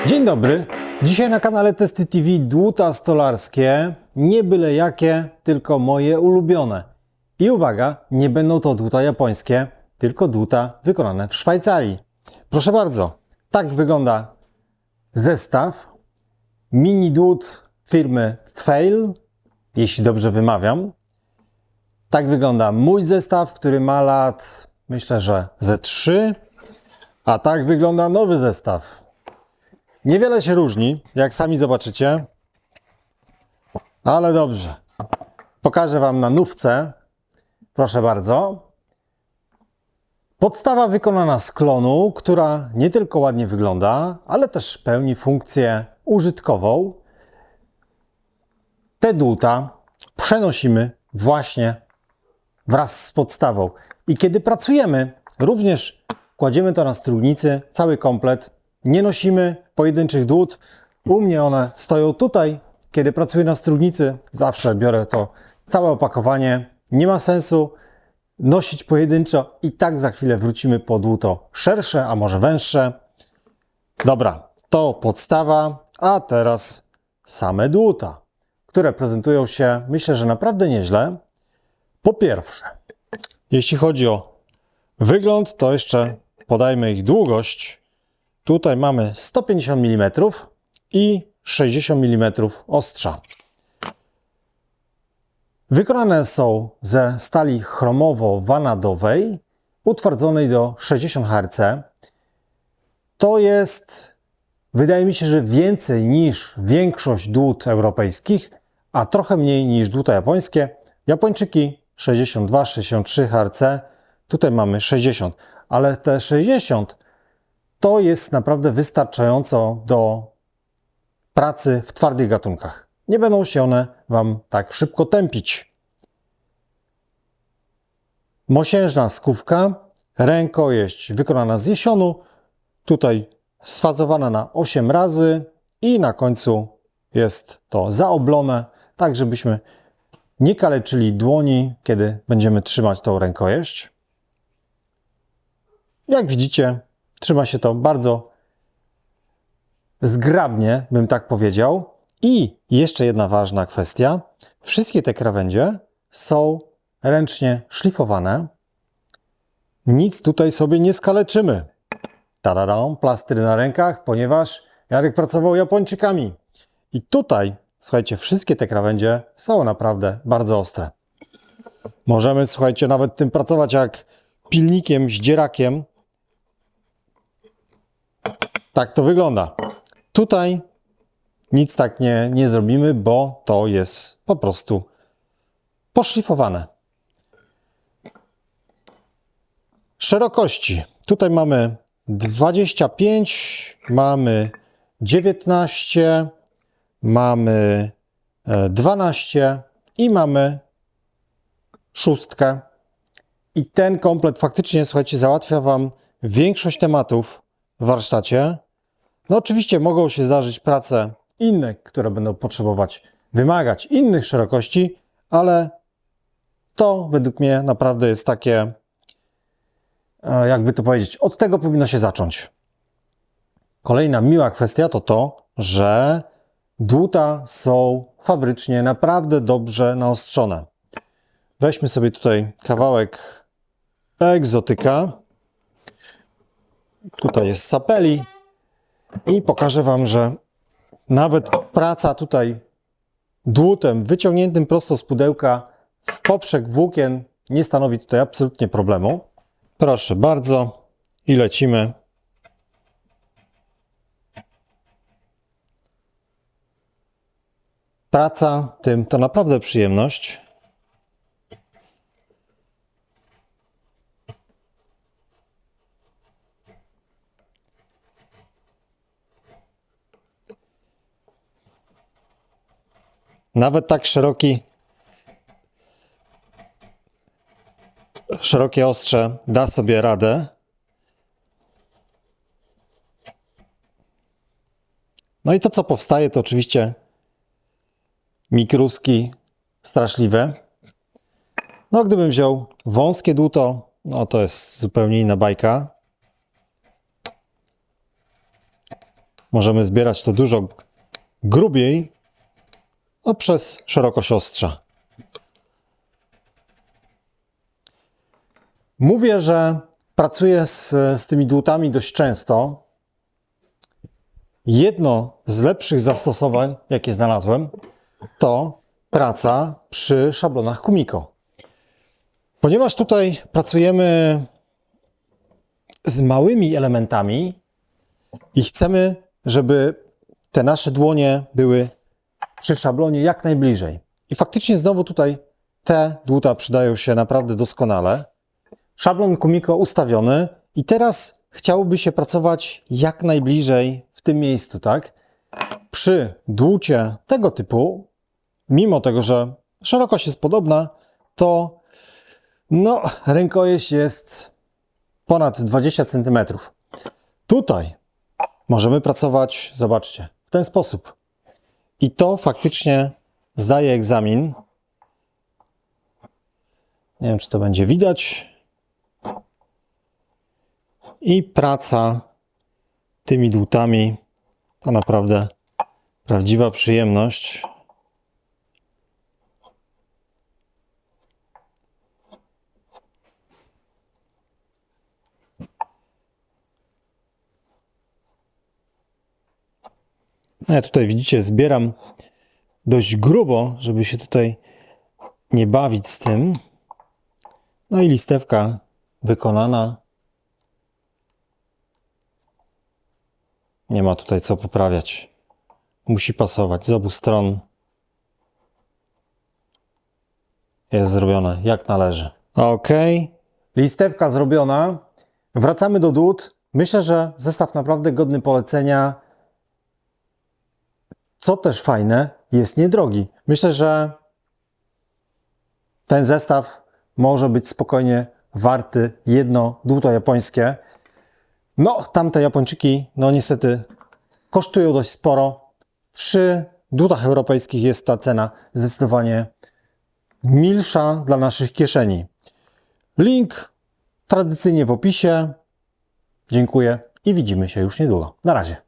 Dzień dobry. Dzisiaj na kanale Testy TV dłuta stolarskie, nie byle jakie, tylko moje ulubione. I uwaga, nie będą to dłuta japońskie, tylko dłuta wykonane w Szwajcarii. Proszę bardzo, tak wygląda zestaw mini dłut firmy Pfeil, jeśli dobrze wymawiam. Tak wygląda mój zestaw, który ma lat, myślę, że ze 3, a tak wygląda nowy zestaw. Niewiele się różni, jak sami zobaczycie, ale dobrze. Pokażę Wam na nówce. Proszę bardzo. Podstawa wykonana z klonu, która nie tylko ładnie wygląda, ale też pełni funkcję użytkową. Te dłuta przenosimy właśnie wraz z podstawą. I kiedy pracujemy, również kładziemy to na strugnicy, cały komplet. Nie nosimy pojedynczych dłut. U mnie one stoją tutaj. Kiedy pracuję na strugnicy, zawsze biorę to całe opakowanie. Nie ma sensu nosić pojedynczo i tak za chwilę wrócimy po dłuto szersze, a może węższe. Dobra, to podstawa, a teraz same dłuta, które prezentują się, myślę, że naprawdę nieźle. Po pierwsze, jeśli chodzi o wygląd, to jeszcze podajmy ich długość. Tutaj mamy 150 mm i 60 mm ostrza. Wykonane są ze stali chromowo-wanadowej, utwardzonej do 60 Hz. To jest, wydaje mi się, że więcej niż większość dłut europejskich, a trochę mniej niż dłuta japońskie. Japończyki 62-63 Hz, tutaj mamy 60, ale te 60 to jest naprawdę wystarczająco do pracy w twardych gatunkach. Nie będą się one Wam tak szybko tępić. Mosiężna skówka, rękojeść wykonana z jesionu, tutaj sfazowana na 8 razy i na końcu jest to zaoblone, tak żebyśmy nie kaleczyli dłoni, kiedy będziemy trzymać tą rękojeść. Jak widzicie, trzyma się to bardzo zgrabnie, bym tak powiedział. I jeszcze jedna ważna kwestia. Wszystkie te krawędzie są ręcznie szlifowane. Nic tutaj sobie nie skaleczymy. Tararam, plastry na rękach, ponieważ Jarek pracował Japończykami. I tutaj, słuchajcie, wszystkie te krawędzie są naprawdę bardzo ostre. Możemy, słuchajcie, nawet tym pracować jak pilnikiem, zdzierakiem. Tak to wygląda. Tutaj nic tak nie zrobimy, bo to jest po prostu poszlifowane. Szerokości. Tutaj mamy 25, mamy 19, mamy 12 i mamy 6. I ten komplet faktycznie, słuchajcie, załatwia Wam większość tematów w warsztacie. No oczywiście mogą się zdarzyć prace inne, które będą wymagać innych szerokości, ale to według mnie naprawdę jest takie, jakby to powiedzieć, od tego powinno się zacząć. Kolejna miła kwestia to to, że dłuta są fabrycznie naprawdę dobrze naostrzone. Weźmy sobie tutaj kawałek egzotyka. Tutaj jest sapeli. I pokażę Wam, że nawet praca tutaj dłutem wyciągniętym prosto z pudełka w poprzek włókien nie stanowi tutaj absolutnie problemu. Proszę bardzo i lecimy. Praca tym to naprawdę przyjemność. Nawet tak szerokie ostrze da sobie radę. No i to, co powstaje, to oczywiście mikruski straszliwe. No, gdybym wziął wąskie dłuto, no to jest zupełnie inna bajka. możemy zbierać to dużo grubiej, przez szerokość ostrza. Mówię, że pracuję z tymi dłutami dość często. Jedno z lepszych zastosowań, jakie znalazłem, to praca przy szablonach Kumiko. Ponieważ tutaj pracujemy z małymi elementami i chcemy, żeby te nasze dłonie były przy szablonie jak najbliżej. I faktycznie znowu tutaj te dłuta przydają się naprawdę doskonale. Szablon Kumiko ustawiony i teraz chciałoby się pracować jak najbliżej w tym miejscu, tak? Przy dłucie tego typu, mimo tego, że szerokość jest podobna, to rękojeść jest ponad 20 cm. Tutaj możemy pracować, zobaczcie, w ten sposób. I to faktycznie zdaje egzamin. Nie wiem, czy to będzie widać. I praca tymi dłutami to naprawdę prawdziwa przyjemność. Ja tutaj, widzicie, zbieram dość grubo, żeby się tutaj nie bawić z tym. No i listewka wykonana. Nie ma tutaj co poprawiać. Musi pasować z obu stron. Jest zrobione jak należy. Ok, listewka zrobiona. Wracamy do dłut. Myślę, że zestaw naprawdę godny polecenia. Co też fajne, jest niedrogi. Myślę, że ten zestaw może być spokojnie warty jedno dłuto japońskie. Tamte Japończyki, niestety kosztują dość sporo. Przy dłutach europejskich jest ta cena zdecydowanie milsza dla naszych kieszeni. Link tradycyjnie w opisie. Dziękuję i widzimy się już niedługo. Na razie.